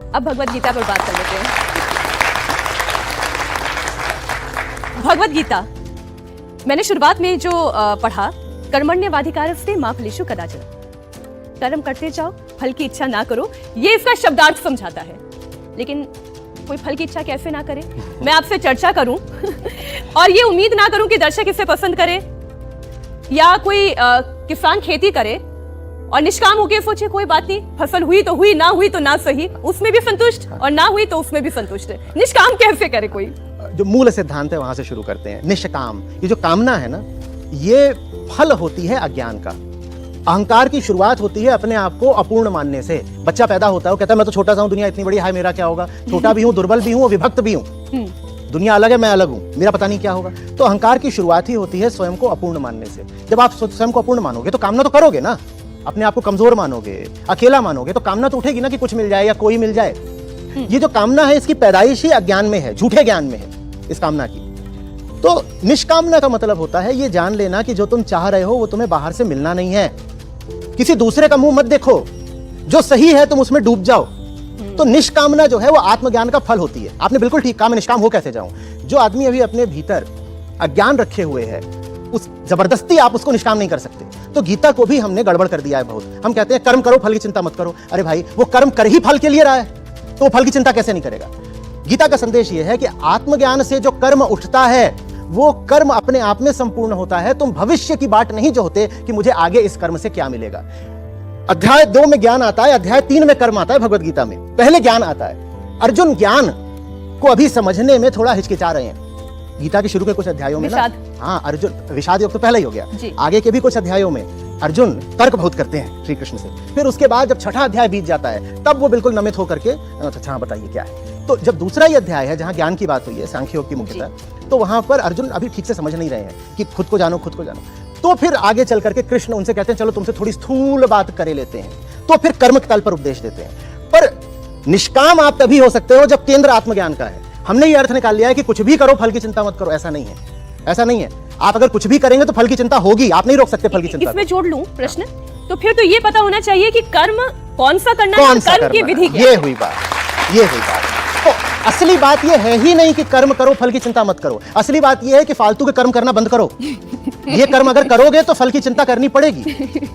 अब भगवत गीता पर बात कर लेते हैं। भगवत गीता मैंने शुरुआत में जो पढ़ा, कर्मण्यवाधिकारस्ते मा फलेषु कदाचन, कर्म करते जाओ, फल की इच्छा ना करो, ये इसका शब्दार्थ समझाता है। लेकिन कोई फल की इच्छा कैसे ना करे, मैं आपसे चर्चा करूं और ये उम्मीद ना करूं कि दर्शक इसे पसंद करे, या कोई किसान खेती करे और निष्काम होकर सोचे कोई बात नहीं, फसल हुई तो हुई, ना हुई तो ना सही, उसमें भी संतुष्ट, और ना हुई तो उसमें भी संतुष्ट है। निष्काम कैसे करे कोई? जो मूल सिद्धांत है वहां से शुरू करते हैं। निष्काम, ये जो कामना है ना, ये फल होती है अज्ञान का। अहंकार की शुरुआत होती है अपने आप को अपूर्ण मानने से। बच्चा पैदा होता है, वो कहता है मैं तो छोटा सा हूं, दुनिया इतनी बड़ी है, मेरा क्या होगा, छोटा भी हूं, दुर्बल भी हूं, विभक्त भी हूं, दुनिया अलग है, मैं अलग हूं, मेरा पता नहीं क्या होगा। तो अहंकार की शुरुआत ही होती है स्वयं को अपूर्ण मानने से। जब आप स्वयं को अपूर्ण मानोगे तो कामना तो करोगे ना, अपने आप को कमजोर मानोगे, अकेला मानोगे, तो कामना तो उठेगी ना कि कुछ मिल जाए या कोई मिल जाए। ये जो कामना है, इसकी पैदाइश ही अज्ञान में है, झूठे ज्ञान में है इस कामना की। तो निष्कामना का मतलब होता है ये जान लेना कि जो तुम चाह रहे हो वो तुम्हें बाहर से मिलना नहीं है। किसी दूसरे का मुंह मत देखो, जो सही है तुम उसमें डूब जाओ। तो निष्कामना जो है वो आत्मज्ञान का फल होती है। आपने बिल्कुल ठीक कहा, मैं निष्काम हो कैसे जाऊं? जो आदमी अभी अपने भीतर अज्ञान रखे हुए है, उस जबरदस्ती आप उसको निष्काम नहीं कर सकते। तो गीता को भी हमने गड़बड़ कर दिया है बहुत। हम कहते हैं कर्म करो, फल की चिंता मत करो। अरे भाई, वो कर्म कर ही फल के लिए रहा है, तो वो फल की चिंता कैसे नहीं करेगा? गीता का संदेश यह है कि आत्मज्ञान से जो कर्म उठता है, वो कर्म अपने आप में संपूर्ण होता है। तुम भविष्य की बात नहीं जो होते कि मुझे आगे इस कर्म से क्या मिलेगा। अध्याय 2 में ज्ञान आता है, अध्याय 3 में कर्म आता है। भगवत गीता में पहले ज्ञान आता है। अर्जुन ज्ञान को अभी समझने में थोड़ा हिचकिचा रहे हैं। गीता के शुरू के कुछ अध्यायों में ना, हाँ, अर्जुन विषाद योग तो पहले ही हो गया, आगे के भी कुछ अध्यायों में अर्जुन तर्क बहुत करते हैं श्री कृष्ण से। फिर उसके बाद जब छठा अध्याय बीत जाता है, तब वो बिल्कुल नमित होकर के अच्छा बताइए क्या है। तो जब दूसरा ही अध्याय है जहां ज्ञान की बात हुई है, सांख्य योग की मुख्यतः, तो वहां पर अर्जुन अभी ठीक से समझ नहीं रहे हैं कि खुद को जानो, खुद को जानो। तो फिर आगे चल करके कृष्ण उनसे कहते हैं चलो तुमसे थोड़ी स्थूल बात करे लेते हैं। तो फिर कर्म तल पर उपदेश देते हैं। पर निष्काम आप तभी हो सकते हो जब केंद्र आत्मज्ञान का है। हमने ये अर्थ निकाल लिया है कि कुछ भी करो, फल की चिंता मत करो। ऐसा नहीं है, ऐसा नहीं है। आप अगर कुछ भी करेंगे तो फल की चिंता होगी, आप नहीं रोक सकते फल की चिंता। इसमें जोड़ लूं प्रश्न, तो फिर तो ये पता होना चाहिए कि कर्म कौन सा करना है, कर्म की विधि क्या है। ये हुई बात। तो असली बात ये है ही नहीं कि कर्म करो, फल की चिंता मत करो। असली बात ये है कि फालतू के कर्म करना बंद करो। ये कर्म अगर करोगे तो फल की चिंता करनी पड़ेगी।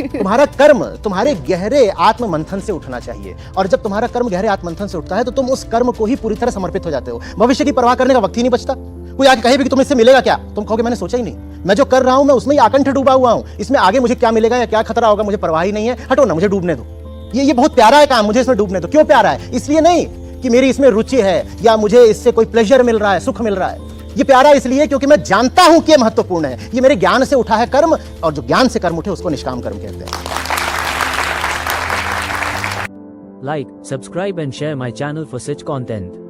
तुम्हारा कर्म तुम्हारे गहरे आत्म मंथन से उठना चाहिए, और जब तुम्हारा कर्म गहरे आत्म मंथन से उठता है तो तुम उस कर्म को ही पूरी तरह समर्पित हो जाते हो। भविष्य की परवाह करने का वक्त ही नहीं बचता। कोई आके कहे भी कि तुम इससे मिलेगा क्या, तुम कहोगे मैंने सोचा ही नहीं, मैं जो कर रहा हूं मैं उसमें ही आकंठ डूबा हुआ हूं, इसमें आगे मुझे क्या मिलेगा या क्या खतरा होगा मुझे परवाह ही नहीं है, हटो ना, मुझे डूबने दो। ये बहुत प्यारा है काम, मुझे इसमें डूबने दो। क्यों प्यारा है? इसलिए नहीं कि मेरी इसमें रुचि है या मुझे इससे कोई प्लेजर मिल रहा है, सुख मिल रहा है। ये प्यारा इसलिए क्योंकि मैं जानता हूं कि ये महत्वपूर्ण है। ये मेरे ज्ञान से उठा है कर्म, और जो ज्ञान से कर्म उठे उसको निष्काम कर्म कहते हैं। Like, subscribe and share my channel for such content.